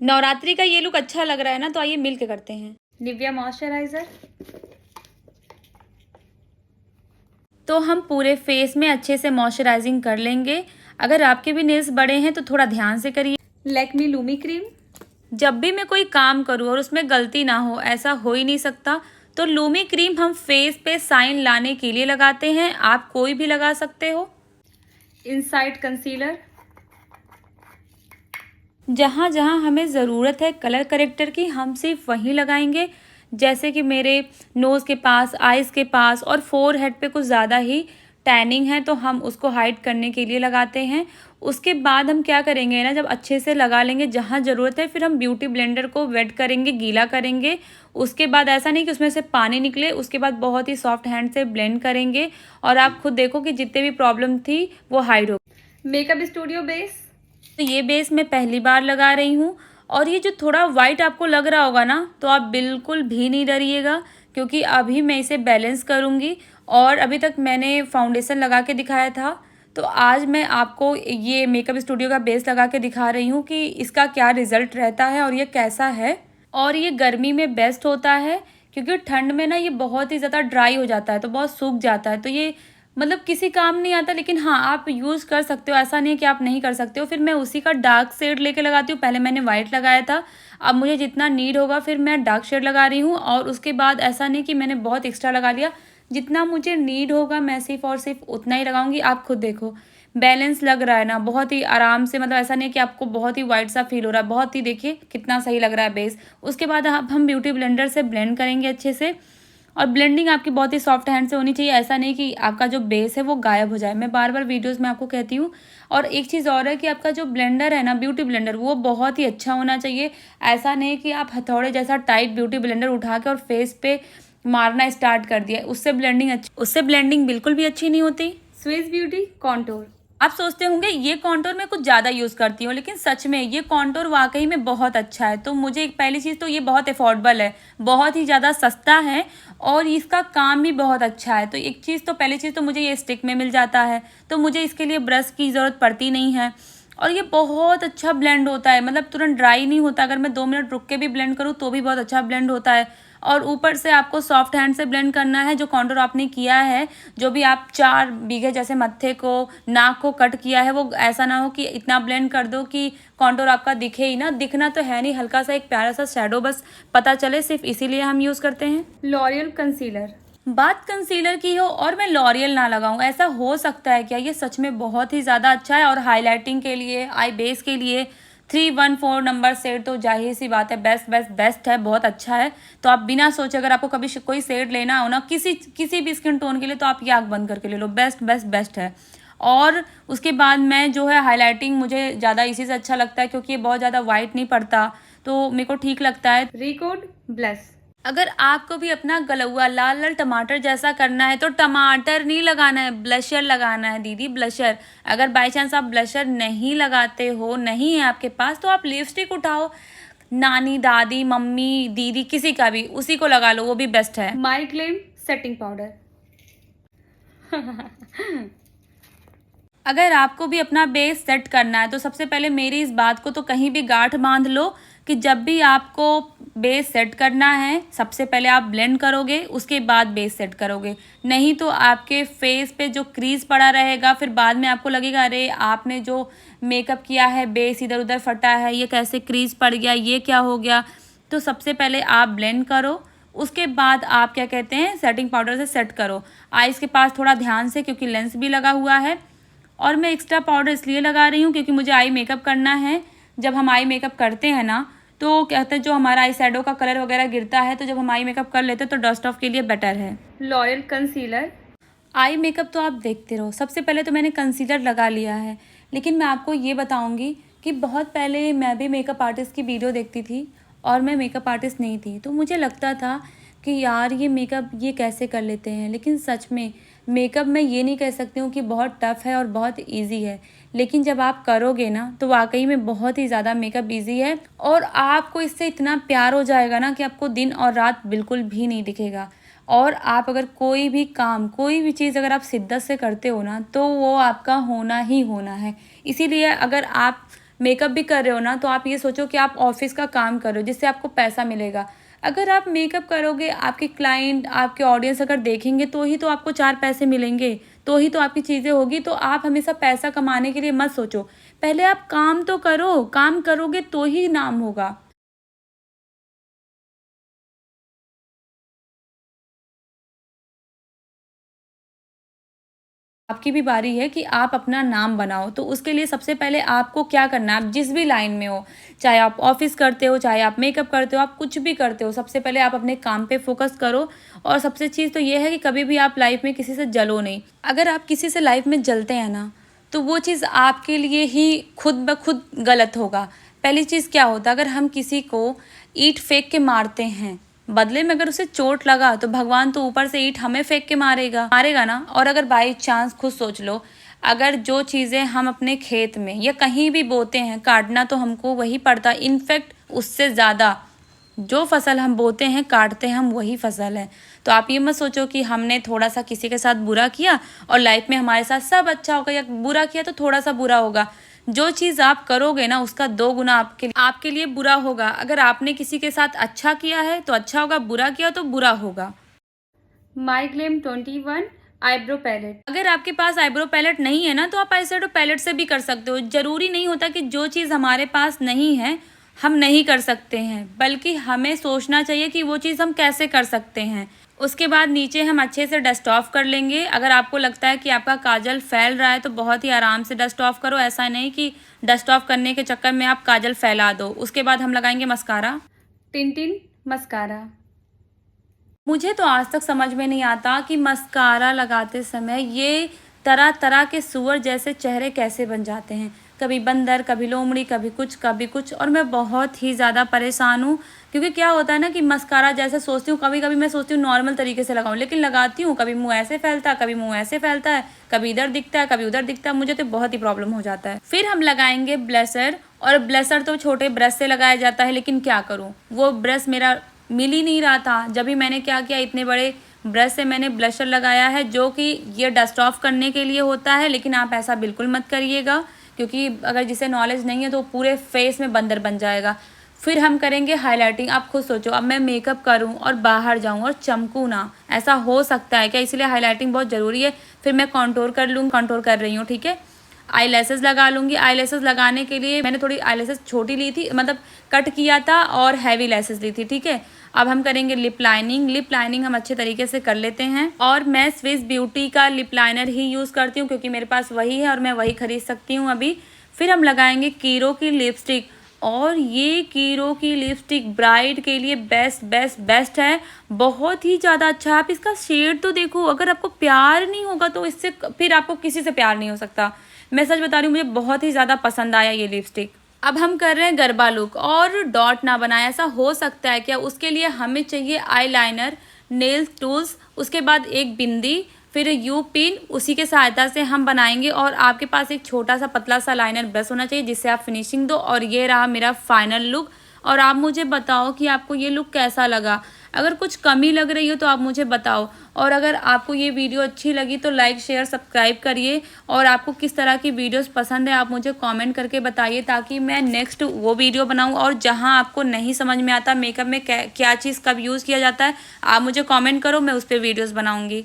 नवरात्रि का ये लुक अच्छा लग रहा है ना, तो आइए मिल के करते हैं। Nivea moisturiser. तो हम पूरे फेस में अच्छे से मॉइस्चराइजिंग कर लेंगे। अगर आपके भी नेल्स बड़े हैं तो थोड़ा ध्यान से करिए। Lakme Lumi cream. जब भी मैं कोई काम करूँ और उसमें गलती ना हो, ऐसा हो ही नहीं सकता, तो लूमी क्रीम हम फेस पे साइन लाने के लिए लगाते हैं। आप कोई भी लगा सकते हो। Inside concealer. जहाँ जहाँ हमें ज़रूरत है कलर करेक्टर की, हम सिर्फ वहीं लगाएंगे। जैसे कि मेरे नोज़ के पास, आइज़ के पास और फोरहेड पे कुछ ज़्यादा ही टैनिंग है, तो हम उसको हाइड करने के लिए लगाते हैं। उसके बाद हम क्या करेंगे ना, जब अच्छे से लगा लेंगे जहाँ ज़रूरत है, फिर हम ब्यूटी ब्लेंडर को वेट करेंगे, गीला करेंगे। उसके बाद ऐसा नहीं कि उसमें से पानी निकले, उसके बाद बहुत ही सॉफ्ट हैंड से ब्लेंड करेंगे और आप खुद देखो कि जितने भी प्रॉब्लम थी वो हाइड हो। Makeup studio base. तो ये बेस मैं पहली बार लगा रही हूँ, और ये जो थोड़ा वाइट आपको लग रहा होगा ना, तो आप बिल्कुल भी नहीं डरिएगा, क्योंकि अभी मैं इसे बैलेंस करूँगी। और अभी तक मैंने फाउंडेशन लगा के दिखाया था, तो आज मैं आपको ये मेकअप स्टूडियो का बेस लगा के दिखा रही हूँ कि इसका क्या रिजल्ट रहता है और ये कैसा है। और ये गर्मी में बेस्ट होता है, क्योंकि ठंड में ना ये बहुत ही ज़्यादा ड्राई हो जाता है, तो बहुत सूख जाता है, तो ये मतलब किसी काम नहीं आता। लेकिन हाँ, आप यूज़ कर सकते हो, ऐसा नहीं है कि आप नहीं कर सकते हो। फिर मैं उसी का डार्क शेड लेके लगाती हूँ। पहले मैंने वाइट लगाया था, अब मुझे जितना नीड होगा फिर मैं डार्क शेड लगा रही हूँ। और उसके बाद ऐसा नहीं कि मैंने बहुत एक्स्ट्रा लगा लिया, जितना मुझे नीड होगा मैं सिर्फ और सिर्फ उतना ही लगाऊंगी। आप खुद देखो, बैलेंस लग रहा है ना, बहुत ही आराम से, मतलब ऐसा नहीं है कि आपको बहुत ही वाइट सा फील हो रहा है, बहुत ही, देखिए कितना सही लग रहा है बेस। उसके बाद अब हम ब्यूटी ब्लेंडर से ब्लेंड करेंगे अच्छे से। और ब्लेंडिंग आपकी बहुत ही सॉफ्ट हैंड से होनी चाहिए, ऐसा नहीं कि आपका जो बेस है वो गायब हो जाए। मैं बार बार वीडियोस में आपको कहती हूँ। और एक चीज़ और है कि आपका जो ब्लेंडर है ना, ब्यूटी ब्लेंडर, वो बहुत ही अच्छा होना चाहिए। ऐसा नहीं कि आप हथौड़े जैसा टाइट ब्यूटी ब्लेंडर उठा के और फेस पे मारना स्टार्ट कर दिया, उससे ब्लेंडिंग बिल्कुल भी अच्छी नहीं होती। Swiss beauty contour. आप सोचते होंगे ये कॉन्टूर मैं कुछ ज़्यादा यूज़ करती हूँ, लेकिन सच में ये कॉन्टूर वाकई में बहुत अच्छा है। तो मुझे एक पहली चीज़ तो ये बहुत अफोर्डेबल है, बहुत ही ज़्यादा सस्ता है, और इसका काम भी बहुत अच्छा है। तो एक चीज़ तो, पहली चीज़ तो मुझे ये स्टिक में मिल जाता है, तो मुझे इसके लिए ब्रश की ज़रूरत पड़ती नहीं है। और ये बहुत अच्छा ब्लेंड होता है, मतलब तुरंत ड्राई नहीं होता। अगर मैं 2 मिनट रुक के भी ब्लेंड करूँ तो भी बहुत अच्छा ब्लेंड होता है। और ऊपर से आपको सॉफ्ट हैंड से ब्लेंड करना है। जो कॉन्टूर आपने किया है, जो भी आप 4 बीघे जैसे मत्थे को, नाक को कट किया है, वो ऐसा ना हो कि इतना ब्लेंड कर दो कि कॉन्टूर आपका दिखे ही ना। दिखना तो है नहीं, हल्का सा एक प्यारा सा शैडो बस पता चले, सिर्फ इसीलिए हम यूज़ करते हैं। L'Oréal concealer. बात कंसीलर की हो और मैं लॉरियल ना लगाऊं, ऐसा हो सकता है क्या? ये सच में बहुत ही ज़्यादा अच्छा है। और हाईलाइटिंग के लिए, आई बेस के लिए 314 नंबर शेड तो जाहिर सी बात है बेस्ट बेस्ट बेस्ट है, बहुत अच्छा है। तो आप बिना सोचे, अगर आपको कभी कोई शेड लेना हो ना किसी भी स्किन टोन के लिए, तो आप ये आँख बंद करके ले लो, बेस्ट बेस्ट बेस्ट है। और उसके बाद मैं जो है हाईलाइटिंग, मुझे ज़्यादा इसी से अच्छा लगता है, क्योंकि ये बहुत ज़्यादा वाइट नहीं पड़ता, तो मेरे को ठीक लगता है। Recode blush. अगर आपको भी अपना गलुआ लाल लाल टमाटर जैसा करना है, तो टमाटर नहीं लगाना है, ब्लशर लगाना है दीदी, ब्लशर। अगर बाय चांस आप ब्लशर नहीं लगाते हो, नहीं है आपके पास, तो आप लिपस्टिक उठाओ, नानी, दादी, मम्मी, दीदी, किसी का भी, उसी को लगा लो, वो भी बेस्ट है। My claim setting powder. अगर आपको भी अपना बेस सेट करना है, तो सबसे पहले मेरी इस बात को तो कहीं भी गांठ बांध लो कि जब भी आपको बेस सेट करना है, सबसे पहले आप ब्लेंड करोगे, उसके बाद बेस सेट करोगे। नहीं तो आपके फेस पे जो क्रीज पड़ा रहेगा, फिर बाद में आपको लगेगा अरे आपने जो मेकअप किया है बेस इधर उधर फटा है, ये कैसे क्रीज पड़ गया, ये क्या हो गया। तो सबसे पहले आप ब्लेंड करो, उसके बाद आप क्या कहते हैं, सेटिंग पाउडर से सेट करो। आइज़ के पास थोड़ा ध्यान से, क्योंकि लेंस भी लगा हुआ है। और मैं एक्स्ट्रा पाउडर इसलिए लगा रही हूँ क्योंकि मुझे आई मेकअप करना है। जब हम आई मेकअप करते हैं ना, तो कहते हैं जो हमारा आई शैडो का कलर वगैरह गिरता है, तो जब हम आई मेकअप कर लेते हैं तो डस्ट ऑफ के लिए बेटर है। L'Oréal concealer. आई मेकअप तो आप देखते रहो। सबसे पहले तो मैंने कंसीलर लगा लिया है, लेकिन मैं आपको ये बताऊँगी कि बहुत पहले मैं भी मेकअप आर्टिस्ट की वीडियो देखती थी, और मैं मेकअप आर्टिस्ट नहीं थी, तो मुझे लगता था कि यार ये मेकअप ये कैसे कर लेते हैं। लेकिन सच में मेकअप मैं ये नहीं कह सकती हूँ कि बहुत टफ़ है और बहुत इजी है, लेकिन जब आप करोगे ना, तो वाकई में बहुत ही ज़्यादा मेकअप इजी है। और आपको इससे इतना प्यार हो जाएगा ना कि आपको दिन और रात बिल्कुल भी नहीं दिखेगा। और आप अगर कोई भी काम, कोई भी चीज़ अगर आप शिद्दत से करते हो ना, तो वो आपका होना ही होना है। इसीलिए अगर आप मेकअप भी कर रहे हो ना, तो आप ये सोचो कि आप ऑफिस का काम कर रहे हो जिससे आपको पैसा मिलेगा। अगर आप मेकअप करोगे, आपके क्लाइंट, आपके ऑडियंस अगर देखेंगे तो ही तो आपको 4 पैसे मिलेंगे, तो ही तो आपकी चीज़ें होगी। तो आप हमेशा पैसा कमाने के लिए मत सोचो, पहले आप काम तो करो, काम करोगे तो ही नाम होगा। आपकी भी बारी है कि आप अपना नाम बनाओ। तो उसके लिए सबसे पहले आपको क्या करना है, आप जिस भी लाइन में हो, चाहे आप ऑफ़िस करते हो, चाहे आप मेकअप करते हो, आप कुछ भी करते हो, सबसे पहले आप अपने काम पे फ़ोकस करो। और सबसे चीज़ तो ये है कि कभी भी आप लाइफ़ में किसी से जलो नहीं। अगर आप किसी से लाइफ़ में जलते हैं ना, तो वो चीज़ आपके लिए ही खुद ब खुद गलत होगा। पहली चीज़ क्या होता है, अगर हम किसी को ईंट फेंक के मारते हैं, बदले में अगर उसे चोट लगा तो भगवान तो ऊपर से ईंट हमें फेंक के मारेगा मारेगा ना। और अगर बाई चांस खुद सोच लो, अगर जो चीज़ें हम अपने खेत में या कहीं भी बोते हैं, काटना तो हमको वही पड़ता, इनफैक्ट उससे ज़्यादा जो फसल हम बोते हैं, काटते हैं हम वही फसल है। तो आप ये मत सोचो कि हमने थोड़ा सा किसी के साथ बुरा किया और लाइफ में हमारे साथ सब अच्छा होगा, या बुरा किया तो थोड़ा सा बुरा होगा। जो चीज़ आप करोगे ना, उसका 2 गुना आपके लिए बुरा होगा। अगर आपने किसी के साथ अच्छा किया है तो अच्छा होगा, बुरा किया तो बुरा होगा। माई ग्लेम 21 आईब्रो पैलेट। अगर आपके पास आईब्रो पैलेट नहीं है ना, तो आप आई शेडो पैलेट से भी कर सकते हो। जरूरी नहीं होता कि जो चीज़ हमारे पास नहीं है हम नहीं कर सकते हैं, बल्कि हमें सोचना चाहिए कि वो चीज़ हम कैसे कर सकते हैं। उसके बाद नीचे हम अच्छे से डस्ट ऑफ कर लेंगे। अगर आपको लगता है कि आपका काजल फैल रहा है तो बहुत ही आराम से डस्ट ऑफ करो, ऐसा नहीं कि डस्ट ऑफ करने के चक्कर में आप काजल फैला दो। उसके बाद हम लगाएंगे मस्कारा, टिंटिन मस्कारा। मुझे तो आज तक समझ में नहीं आता कि मस्कारा लगाते समय ये तरह तरह के सूअर जैसे चेहरे कैसे बन जाते हैं, कभी बंदर, कभी लोमड़ी, कभी कुछ कभी कुछ। और मैं बहुत ही ज़्यादा परेशान हूँ, क्योंकि क्या होता है ना कि मस्कारा जैसे सोचती हूँ, कभी कभी मैं सोचती हूँ नॉर्मल तरीके से लगाऊं, लेकिन लगाती हूँ कभी मुंह ऐसे फैलता है, कभी मुंह ऐसे फैलता है, कभी इधर दिखता है, कभी उधर दिखता है। मुझे तो बहुत ही प्रॉब्लम हो जाता है। फिर हम लगाएंगे ब्लशर, और ब्लशर तो छोटे ब्रश से लगाया जाता है, लेकिन क्या करूँ, वो ब्रश मेरा मिल ही नहीं रहा था। जब भी मैंने क्या किया, इतने बड़े ब्रश से मैंने ब्लशर लगाया है, जो कि ये डस्ट ऑफ करने के लिए होता है। लेकिन आप ऐसा बिल्कुल मत करिएगा, क्योंकि अगर जिसे नॉलेज नहीं है तो पूरे फेस में बंदर बन जाएगा। फिर हम करेंगे हाइलाइटिंग। आप खुद सोचो, अब मैं मेकअप करूं और बाहर जाऊं और चमकूं ना, ऐसा हो सकता है क्या? इसलिए हाइलाइटिंग बहुत ज़रूरी है। फिर मैं कॉन्टोर कर लूँगी, कॉन्टोर कर रही हूँ, ठीक है। आई लैसेस लगा लूँगी। आई लैसेस लगाने के लिए मैंने थोड़ी आई लैसेस छोटी ली थी, मतलब कट किया था, और हैवी लैसेस ली थी, ठीक है। अब हम करेंगे लिप लाइनिंग। लिप लाइनिंग हम अच्छे तरीके से कर लेते हैं, और मैं स्विस ब्यूटी का लिप लाइनर ही यूज़ करती हूँ, क्योंकि मेरे पास वही है और मैं वही खरीद सकती हूँ अभी। फिर हम लगाएंगे कीरो की लिपस्टिक, और ये कीरो की लिपस्टिक ब्राइड के लिए बेस्ट बेस्ट बेस्ट है, बहुत ही ज़्यादा अच्छा है। आप इसका शेड तो देखो, अगर आपको प्यार नहीं होगा तो इससे फिर आपको किसी से प्यार नहीं हो सकता। मैं सच बता रही हूँ, मुझे बहुत ही ज़्यादा पसंद आया ये लिपस्टिक। अब हम कर रहे हैं गरबा लुक, और डॉट ना बनाए, ऐसा हो सकता है क्या? उसके लिए हमें चाहिए आईलाइनर, नेल टूल्स, उसके बाद एक बिंदी, फिर यू पिन, उसी के सहायता से हम बनाएंगे। और आपके पास एक छोटा सा पतला सा लाइनर ब्रश होना चाहिए, जिससे आप फिनिशिंग दो। और ये रहा मेरा फाइनल लुक। और आप मुझे बताओ कि आपको ये लुक कैसा लगा। अगर कुछ कमी लग रही हो तो आप मुझे बताओ, और अगर आपको ये वीडियो अच्छी लगी तो लाइक शेयर सब्सक्राइब करिए। और आपको किस तरह की वीडियोस पसंद है आप मुझे कमेंट करके बताइए, ताकि मैं नेक्स्ट वो वीडियो बनाऊं। और जहां आपको नहीं समझ में आता मेकअप में क्या चीज़ कब यूज़ किया जाता है, आप मुझे कमेंट करो, मैं उस पर वीडियोज़ बनाऊँगी।